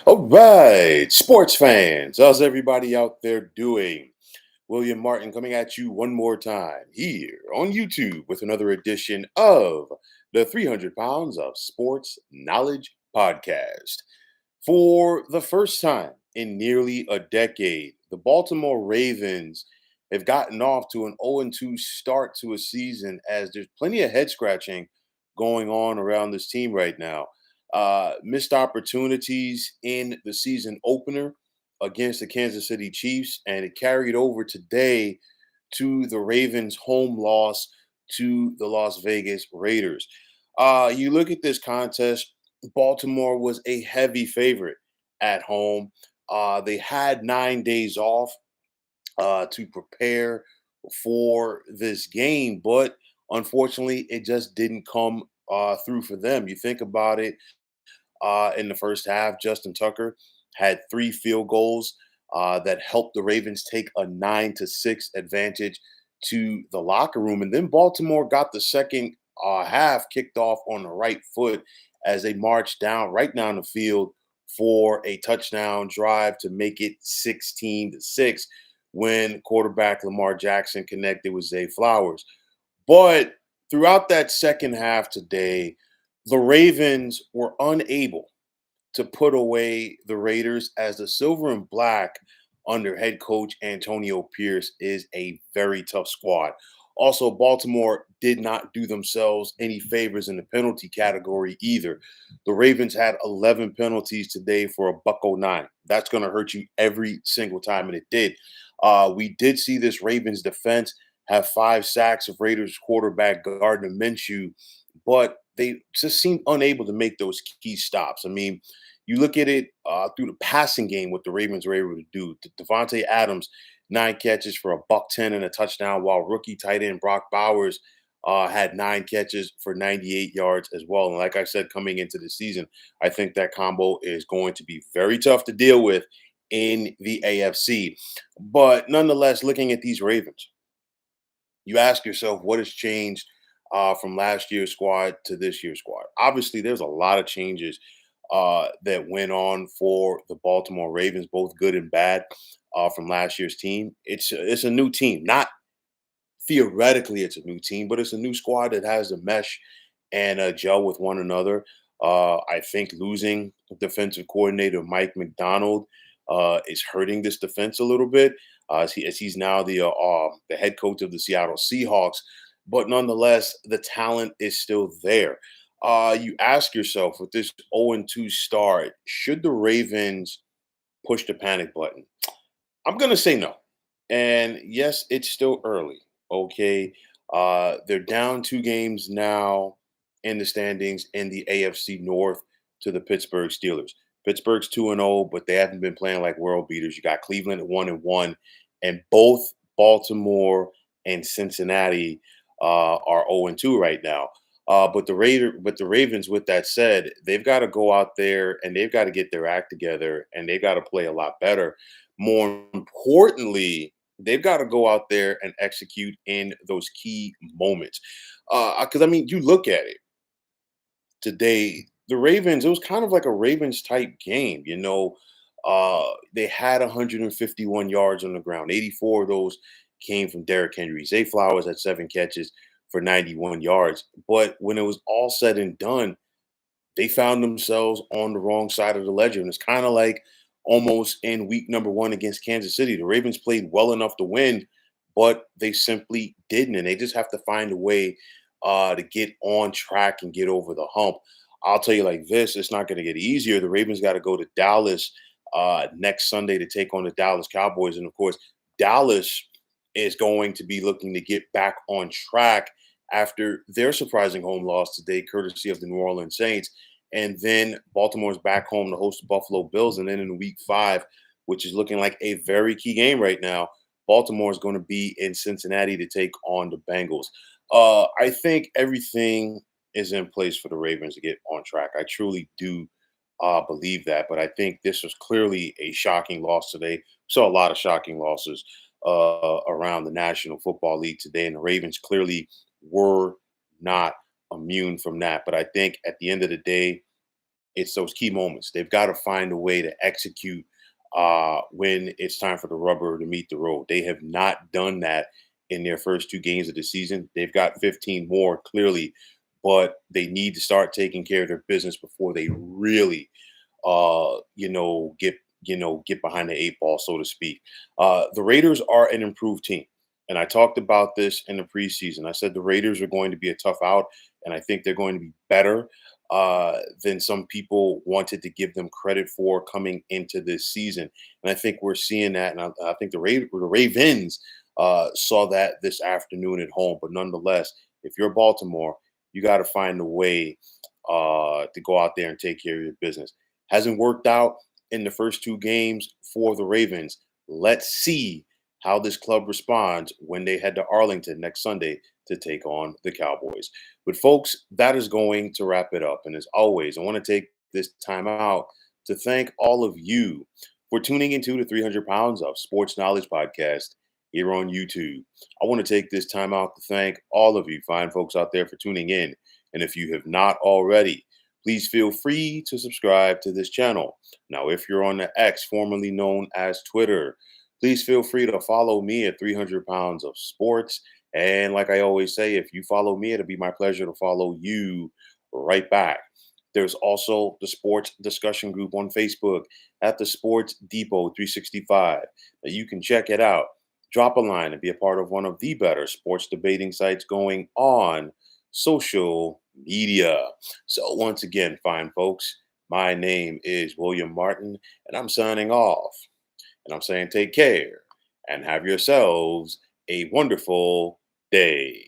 All right, sports fans, how's everybody out there doing? William Martin coming at you one more time here on YouTube with another edition of the 300 Pounds of Sports Knowledge podcast. For the first time in nearly a decade, the Baltimore Ravens have gotten off to an 0-2 start to a season as there's plenty of head scratching going on around this team right now. Missed opportunities in the season opener against the Kansas City Chiefs, and it carried over today to the Ravens' home loss to the Las Vegas Raiders. You look at this contest, Baltimore was a heavy favorite at home. They had 9 days off to prepare for this game, but unfortunately, it just didn't come through for them. You think about it, in the first half, Justin Tucker had 3 field goals that helped the Ravens take a 9-6 advantage to the locker room. And then Baltimore got the second half kicked off on the right foot as they marched right down the field for a touchdown drive to make it 16-6 when quarterback Lamar Jackson connected with Zay Flowers. But throughout that second half today, the Ravens were unable to put away the Raiders as the silver and black under head coach Antonio Pierce is a very tough squad. Also, Baltimore did not do themselves any favors in the penalty category either. The Ravens had 11 penalties today for a buck 09. That's going to hurt you every single time, and it did. We did see this Ravens defense have 5 sacks of Raiders quarterback Gardner Minshew, but they just seemed unable to make those key stops. I mean, you look at it through the passing game, what the Ravens were able to do. Devontae Adams, 9 catches for a buck 10 and a touchdown, while rookie tight end Brock Bowers had 9 catches for 98 yards as well. And like I said, coming into the season, I think that combo is going to be very tough to deal with in the AFC. But nonetheless, looking at these Ravens, you ask yourself what has changed from last year's squad to this year's squad. Obviously, there's a lot of changes that went on for the Baltimore Ravens, both good and bad, from last year's team. It's a new team. Not theoretically, it's a new team, but it's a new squad that has to mesh and gel with one another. I think losing defensive coordinator Mike McDonald is hurting this defense a little bit, as he's now the head coach of the Seattle Seahawks. But nonetheless, the talent is still there. You ask yourself with this 0-2 start, should the Ravens push the panic button? I'm going to say no. And yes, it's still early. Okay. They're down 2 games now in the standings in the AFC North to the Pittsburgh Steelers. Pittsburgh's 2-0, but they haven't been playing like world beaters. You got Cleveland at 1-1, and both Baltimore and Cincinnati are 0-2 right now. But the Ravens, with that said, they've got to go out there and they've got to get their act together and they've got to play a lot better. More importantly, they've got to go out there and execute in those key moments. Because I mean, you look at it today, the Ravens, it was kind of like a Ravens type game. They had 151 yards on the ground. 84 of those came from Derrick Henry. Zay Flowers had 7 catches for 91 yards. But when it was all said and done, they found themselves on the wrong side of the ledger. And it's kind of like almost in week number 1 against Kansas City. The Ravens played well enough to win, but they simply didn't. And they just have to find a way to get on track and get over the hump. I'll tell you like this, it's not going to get easier. The Ravens got to go to Dallas next Sunday to take on the Dallas Cowboys. And of course, Dallas is going to be looking to get back on track after their surprising home loss today, courtesy of the New Orleans Saints. And then Baltimore's back home to host the Buffalo Bills. And then in week 5, which is looking like a very key game right now, Baltimore is going to be in Cincinnati to take on the Bengals. I think everything is in place for the Ravens to get on track. I truly do believe that. But I think this was clearly a shocking loss today. Saw a lot of shocking losses around the National Football League today. And the Ravens clearly were not immune from that. But I think at the end of the day, It's those key moments. They've got to find a way to execute when it's time for the rubber to meet the road. They have not done that in their first two games of the season. They've got 15 more clearly, but they need to start taking care of their business before they really get behind the eight ball, so to speak. The Raiders are an improved team. And I talked about this in the preseason. I said the Raiders are going to be a tough out, and I think they're going to be better than some people wanted to give them credit for coming into this season. And I think we're seeing that. And I think the Ravens saw that this afternoon at home. But nonetheless, if you're Baltimore, you got to find a way to go out there and take care of your business. Hasn't worked out in the first two games for the Ravens. Let's see how this club responds when they head to Arlington next Sunday to take on the Cowboys. But, folks, that is going to wrap it up. And as always, I want to take this time out to thank all of you for tuning into the 300 Pounds of Sports Knowledge podcast here on YouTube. I want to take this time out to thank all of you fine folks out there for tuning in. And if you have not already, please feel free to subscribe to this channel. Now, if you're on the X, formerly known as Twitter, please feel free to follow me at 300 Pounds of Sports. And like I always say, if you follow me, it'll be my pleasure to follow you right back. There's also the sports discussion group on Facebook at the Sports Depot 365. Now you can check it out. Drop a line and be a part of one of the better sports debating sites going on social media. So once again, fine folks, my name is William Martin, and I'm signing off. And I'm saying take care and have yourselves a wonderful day.